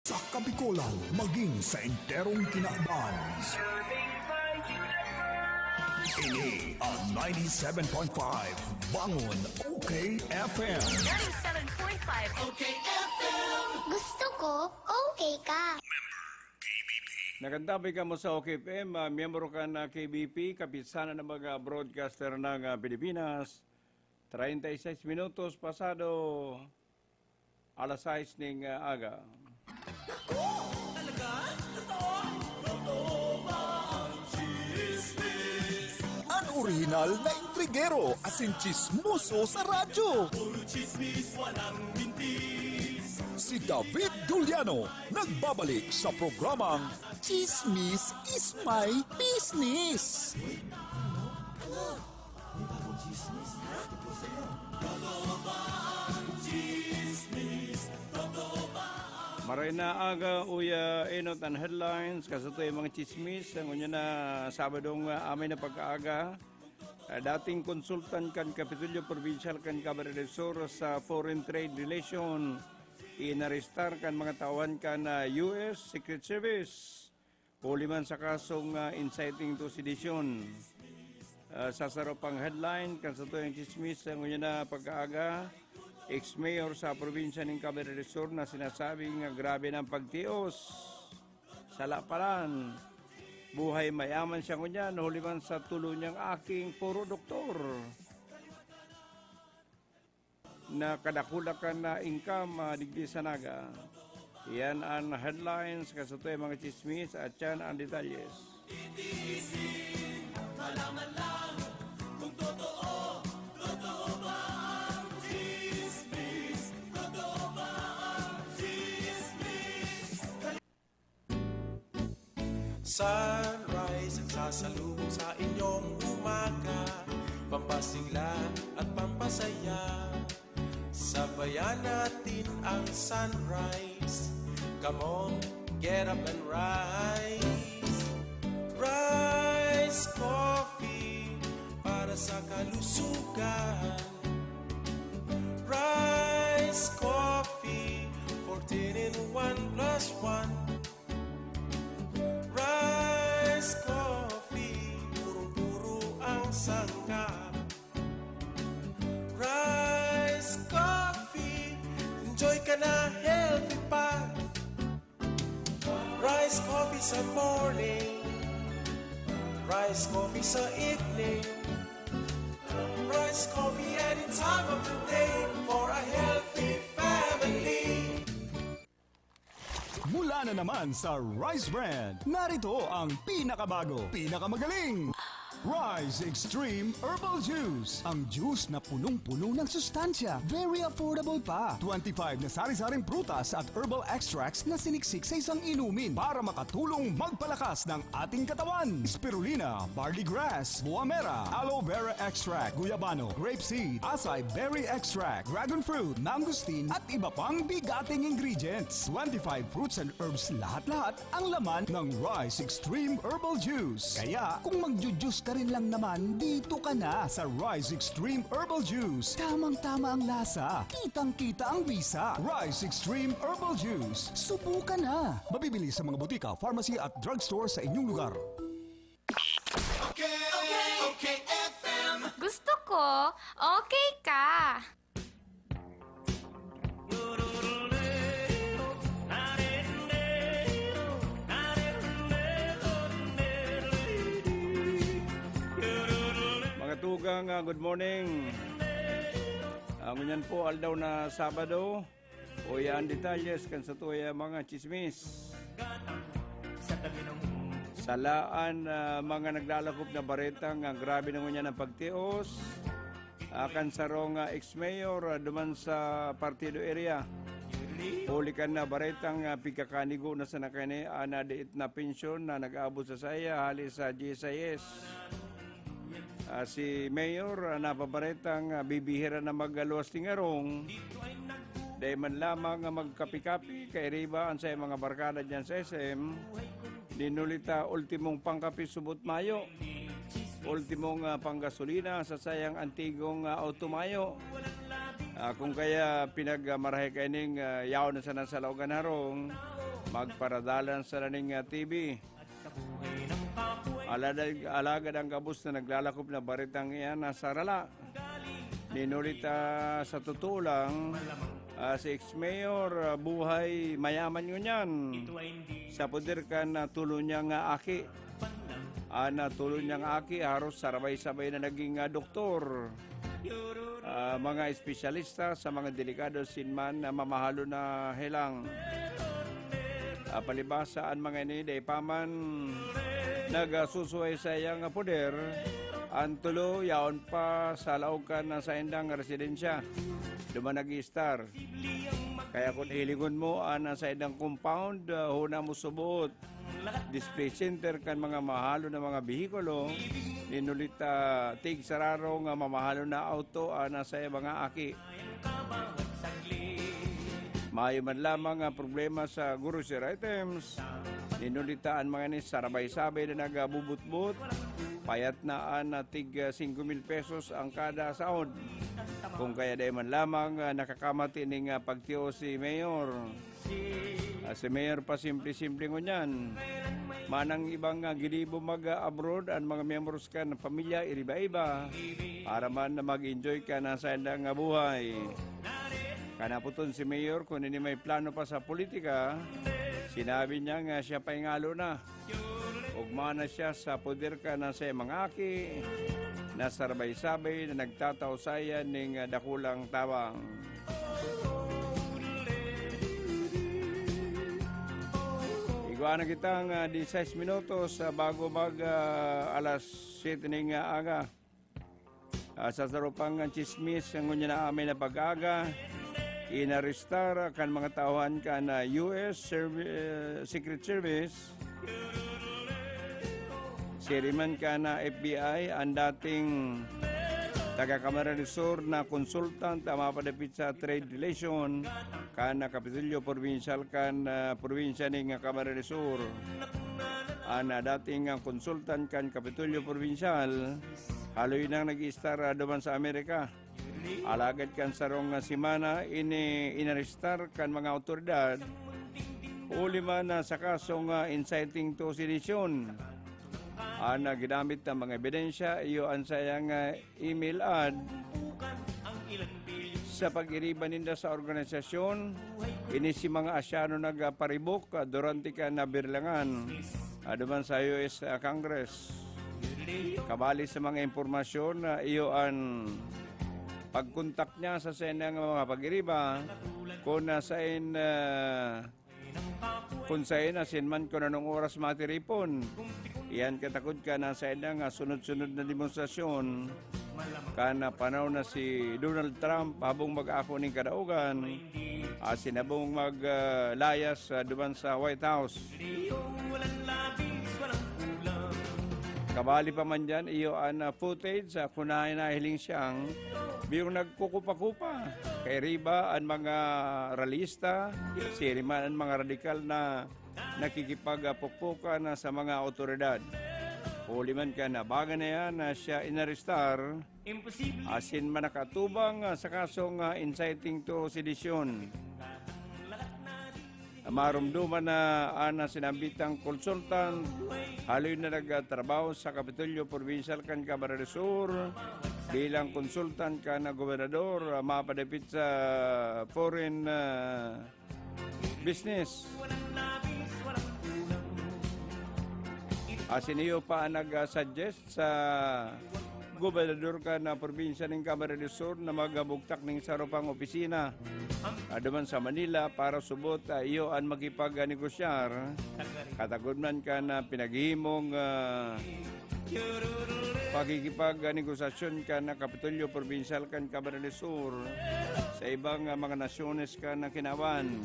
Sa Kabikolan, maging sa enterong kinaban. Ini ang 97.5 Bangon Okfm. 97.5 Okfm. Gusto ko, okay ka. Nakantabay ka mo sa Okfm, miyembro ka na KBP, kapisanan ng mga broadcaster ng Pilipinas. 36 minutos pasado alas 6 ng aga. Talaga? Totoo? Totoo ba ang chismis? Ang orihinal na intrigero asin chismoso sa radyo. Puro chismis, walang bintis. Si David Juliano nagbabalik sa programang Chizmiz Is My Bizniz. Maray na aga uya enot ang headlines kasito yung mga chismis ang unya na Sabadong amin na pagkaaga. Dating konsultan kan Kapitulyo Provincial kan Camarines sa Foreign Trade Relation inarestar kan mga tawan kan US Secret Service puliman sa kasong inciting to sedition. Sasarap ang headline kan sa yung chismis ang unya na pagkaaga. Ex-mayor sa probinsya ng Camarines Sur na sinasabing grabe ng pagtios sa laparan. Buhay mayaman siya ngunyan, nahuliman sa tulo niyang aking puro doktor. Na kadakulakan na income digdi sa naga. Yan ang headlines, kasatoy mga chismis at yan ang detalyes. Itiisin, malaman lang kung totoo, totoo ba ang chismis? Totoo ba ang chismis? Sunrise ang sasalubong sa inyong umaga, pampasigla at pampasaya. Sabayan natin ang sunrise. Come on, get up and rise. Rise Coffee para sa kalusugan. Rise Coffee, 14 in 1 plus 1. Rise Coffee, puro-puro ang sangkap. Rise Coffee, enjoy ka na, healthy pa. Rice coffee sa morning, rice coffee sa evening, rice coffee any time of the day for a healthy family. Mula na naman sa Rice Brand, narito ang pinakabago, pinakamagaling Rice Extreme Herbal Juice. Ang juice na punong-puno ng sustansya. Very affordable pa. 25 na sari-saring prutas at herbal extracts na siniksik sa isang inumin para makatulong magpalakas ng ating katawan. Spirulina, barley grass, buwa mera, aloe vera extract, guyabano, grapeseed, acai berry extract, dragon fruit, mangosteen at iba pang bigating ingredients. 25 fruits and herbs lahat-lahat ang laman ng Rice Extreme Herbal Juice. Kaya kung magjujuice ka rin lang naman, dito ka na sa Rice Extreme Herbal Juice. Tamang-tama ang lasa. Kitang-kita ang bisa. Rice Extreme Herbal Juice. Subukan na. Mabibili sa mga butika, pharmacy at drugstore sa inyong lugar. Okay, FM. Gusto ko, okay ka. Mga tugang, good morning. Ngunyan po, aldaw na Sabado. O yan detalyes kan sa tuya mga chismis. Salaan mga naglalakop na baretang grabe na ngunyan ang pagtios. Kansarong ex-mayor duman sa partido area. Hulikan na baretang pigkakanigo na sa nakane na diit na pensyon na nag-abot sa saya halis sa GSIS. Si Mayor napabaretang bibihira na magaluwas tingarong dahil man lamang magkapi-kapi kay riba ang sa mga barkada dyan sa SM dinulita ultimong pangkapi subot mayo ultimong panggasolina sa sayang antigong automayo kung kaya pinagmarahe kaining yaw na sa nasalaw ganarong magparadalan sa laning TV. Alagad ang gabos na naglalakop na baritang iyan nasa rala. Ninulit sa totoo lang, si ex-mayor, buhay mayaman yun yan. Sa poder ka na tulo niya nga aki. Tulo niya nga aki, haros sarabay-sabay na naging doktor. Mga espesyalista sa mga delikado sinman na mamahalo na helang. Palibasaan mga ini, paman nagsusuway sa iyang poder, ang tulo yaon pa sa laukan na sa indang residensya. Duman nag-i-star. Kaya kung hilingon mo sa indang compound, huna mo subuot. Display center kan mga mahalo na mga bihikulo, ninulit tig sararo nga mamahalo na auto sa mga aki. Mayo man lamang problema sa grocery items, ninulitaan mga ni sarabay-sabay na nagabubut-but, payat na tig 5,000 pesos ang kada sahod. Kung kaya day man lamang nakakamati ning pagtiyo si Mayor. Si Mayor pa simple-simple ngunyan. Manang ibang gilibo mag-abroad ang mga members ka ng pamilya iriba-iba para man mag-enjoy ka na sa indang buhay. Kanaputon si Mayor kung hindi may plano pa sa politika, sinabi niya nga siya pa ingalo na. Ugma na siya sa poder ka na sa mga aki, na sarabay-sabay na nagtatausayan ng dakulang tawang. Iguana kitang 16 minutos bago alas 7 ng aga. Sa sarupang Chizmiz ang ngunya na amin na pag-aga, inarestar kan mga tauhan kan US Secret Service, siriman kan FBI ang dating taga-Kamara del Sur na konsultant mapadapit sa trade relation kan Kapitolyo Provincial kan probinsya ng Kamara del Sur. Ang dating konsultant kan Kapitolyo Provincial, haloy nang nag-i-star duman sa Amerika. Alagad kan sarong simana inarestar kan mga otoridad uli man sa kasong inciting to sedition. Ginamit ng mga ebidensya iyo ang sayang email ad sa pag-iriban ninda sa organisasyon. Ini si mga asyano nagparibok durante ka na birlangan duman sa US Congress. Kabali sa mga impormasyon iyo ang pagkontak niya sa senang mga pag-iriba kung nasain kung sain asinman ko na nung oras matiripon. Iyan katakod ka na sa inang sunod-sunod na demonstrasyon kana panahon na si Donald Trump habang mag-ako ng kadaugan sinabong maglayas duman sa White House. Kabali pa man dyan, iyo ang footage kunahin na hiling siyang biyong nagkukupa-kupa kay riba ang mga ralista, siriman ang mga radikal na nakikipagpukpukan sa mga otoridad. Huli man ka na baga na yan na siya inarestar, asin man nakatubang sa kasong inciting to sedition. Marumduman na sinambitang konsultant, haloy na nagtrabaho sa Kapitolyo Provincial kan Kamara del Sur bilang konsultant ka na gobernador mapadapit sa foreign business. Siniyo pa nag-suggest sa gobernador ka na probinsya ng Kamara del Sur na magabugtak ng sarupang opisina duman sa Manila para subot iyo ang magipag-negosyar. Katagod man ka na pinaghimong pakikipag-negosasyon ka na Kapitolyo Provincial kan Kamara del Sur sa ibang mga nasyones ka na kinawan.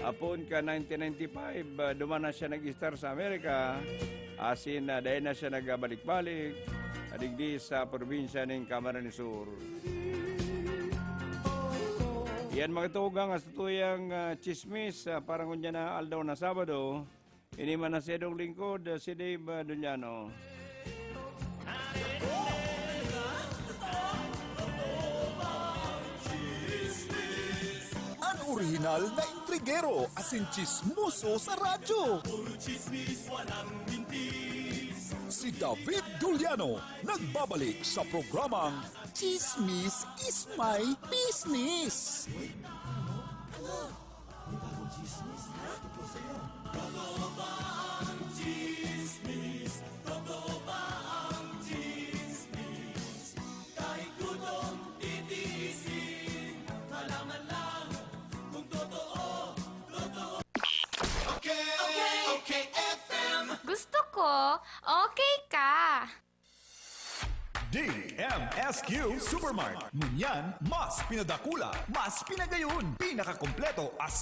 Apon ka 1995, duman na siya nag-star sa Amerika, asin dahil na siya nagbalik-balik, adigdi sa probinsya ng Kamara del Sur. Yan mga tugang sa tuyang Chizmiz, parang kunya na aldaw na Sabado, ini man na sedong lingkod, si Dave Duliano. Uri orihinal na intrigero asin chismoso sa radyo. Puro chismis, walang mintis. Si David Duliano nagbabalik sa programang Chizmiz Is My Bizniz. Totoo ba ang chismis? Totoo ba ang chismis? Kahit gutom titiisin, malaman lang kung totoo, totoo. Okay, FM. Gusto ko, okay ka. DMSQ Supermart. Ngunyan, mas pinadakula, mas pinagayon, pinakakompleto, as